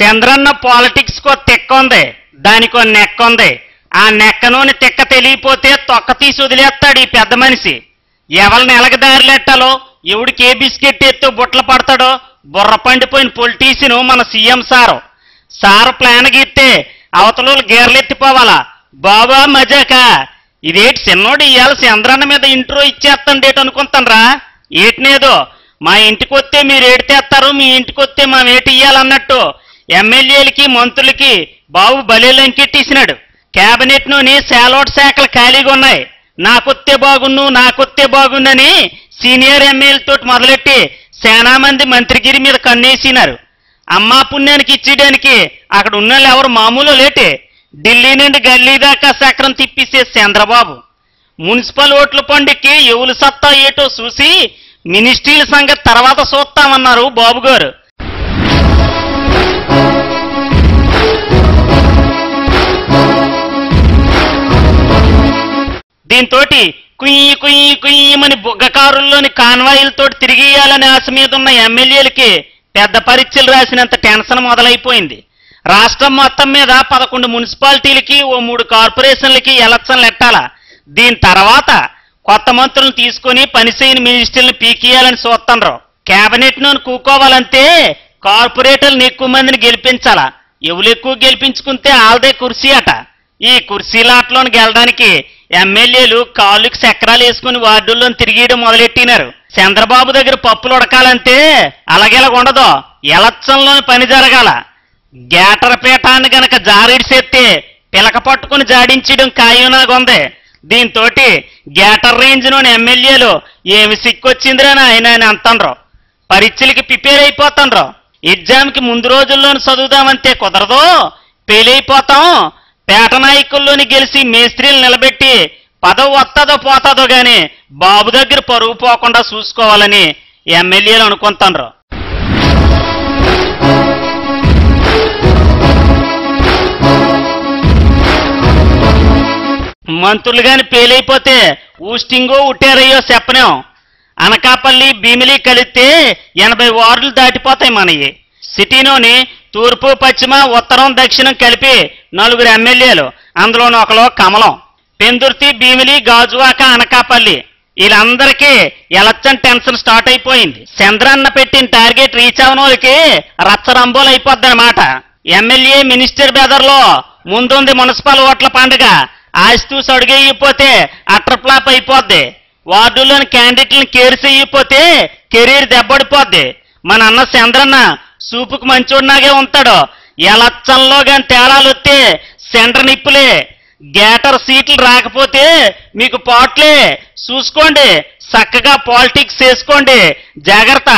Chandranna politics కో తిక్క ఉంది, దానికో నెక్క ఉంది. ఆ నెక్కలోని తిక్క తెలియపోతే తొక్క తీసి వదిలేస్తాడు ఈ పెద్ద మనిషి. ఎవరిని ఎలగదారిలెట్టాలో, ఎవడికి ఏ బిస్కెట్ ఎత్తు బుట్టలు పడతాడో బుర్ర పండిపోయిన పొలిటీషియన్ మన సీఎం సారు ప్లాన్ గీస్తే అవతల గేర్లెత్తిపోవాలా. బాబా మజాకా. ఇదేటి చిన్నోడు ఇవాళ చంద్రన్న మీద ఇంట్రో ఇచ్చేస్తాండేటి అనుకుంటానరా. ఏటినేదో మా ఇంటికి వస్తే మీరు ఏడితేస్తారు, మీ ఇంటికి వస్తే మా ఏటి ఇయ్యాలన్నట్టు ఎమ్మెల్యేలకి మంత్రులకి బాబు బలేలు అంకెట్టేసినాడు. క్యాబినెట్లోని శాలోట్ శాఖలు ఖాళీగా ఉన్నాయి. నాకొత్తే బాగుందని సీనియర్ ఎమ్మెల్యేలతో మొదలెట్టి సేనా మంది మంత్రిగిరి మీద కన్నేసినారు. అమ్మా పుణ్యానికి ఇచ్చేయడానికి అక్కడ ఉన్న ఎవరు మామూలు లేటే. ఢిల్లీ నుండి గల్లీ దాకా చక్రం తిప్పిసే చంద్రబాబు మున్సిపల్ ఓట్ల పండుగకి ఎవరు సత్తా ఏటో చూసి మినిస్ట్రీల సంగతి తర్వాత చూస్తామన్నారు బాబు గారు. దీంతో కుయ్యమని బుగ్గకారుల్లోని కాన్వాయిలతో తిరిగియాలని ఆశ మీద ఉన్న ఎమ్మెల్యేలకి పెద్ద పరీక్షలు రాసినంత టెన్షన్ మొదలైపోయింది. రాష్ట్రం మొత్తం మీద 11 మున్సిపాలిటీలకి ఓ 3 కార్పొరేషన్లకి ఎలక్షన్లు ఎట్టాలా. దీని తర్వాత కొత్త మంత్రులను తీసుకుని పనిచేయని మినిస్టర్లను పీకియాలని చూస్తున్నారు. కేబినెట్ ను కూకోవాలంటే కార్పొరేటర్లను ఎక్కువ మందిని గెలిపించాలా. ఎవరు ఎక్కువ గెలిపించుకుంటే ఆల్దే కుర్సీ అట. ఈ కుర్సీలాటలోని గెలడానికి ఎమ్మెల్యేలు కాళ్ళకి చక్రాలు వేసుకుని వార్డుల్లో తిరిగేయడం మొదలెట్టినారు. చంద్రబాబు దగ్గర పప్పులు ఉడకాలంటే అలాగెలాగుండదు, ఎలక్షన్లోని పని జరగాల. గేటర్ పీఠాన్ని గనక జారిడిసేస్తే పిలక పట్టుకుని జాడించడం ఖాయంలాగుంది. దీంతో గేటర్ రేంజ్లోని ఎమ్మెల్యేలు ఏమి సిక్కొచ్చిందిరని ఆయన అంటారు. పరీక్షలకి ప్రిపేర్ అయిపోతాండ్రు. ఎగ్జామ్కి ముందు రోజుల్లోని చదువుదామంటే కుదరదు, ఫెయిల్ అయిపోతాం. పేట నాయకుల్లోని గెలిచి మేస్త్రీలు నిలబెట్టి పదవి వస్తుందో పోతుందో గాని బాబు దగ్గర పరుగు పోకుండా చూసుకోవాలని ఎమ్మెల్యేలు అనుకుంటారు. మంత్రులు గాని ఫెయిల్ అయిపోతే ఊస్టింగో ఉట్టారయ్యో చెప్పనేం. అనకాపల్లి భీమిలి కలిస్తే 80 వార్డులు దాటిపోతాయి మనవి. సిటీలోని తూర్పు పశ్చిమ ఉత్తరం దక్షిణం కలిపి 4 ఎమ్మెల్యేలు, అందులోని ఒకలో కమలం. పెందుర్తి భీమిలి గాజువాక అనకాపల్లి వీళ్ళందరికీ ఎలక్షన్ టెన్షన్ స్టార్ట్ అయిపోయింది. చంద్రన్న పెట్టిన టార్గెట్ రీచ్ అవన వాళ్ళకి రచ్చరంబోలు అయిపోద్ది అన్నమాట. ఎమ్మెల్యే మినిస్టర్ బెదర్లో ముందుంది మున్సిపల్ ఓట్ల పండుగ. ఆస్తూసి అడుగేయకపోతే అటర్ ఫ్లాప్ అయిపోద్ది. వార్డుల్లోని క్యాండిడేట్లను కేర్ చేయకపోతే కెరీర్ దెబ్బడిపోద్ది. మన అన్న చంద్రన్న సూపుకు మంచోడినాగే ఉంటాడు. ఎలక్షన్లో కానీ తేడాలు వస్తే సెంటర్ నిప్పులే. గేటర్ సీట్లు రాకపోతే మీకు పాట్లే. చూసుకోండి, చక్కగా పాలిటిక్స్ చేసుకోండి. జాగ్రత్త.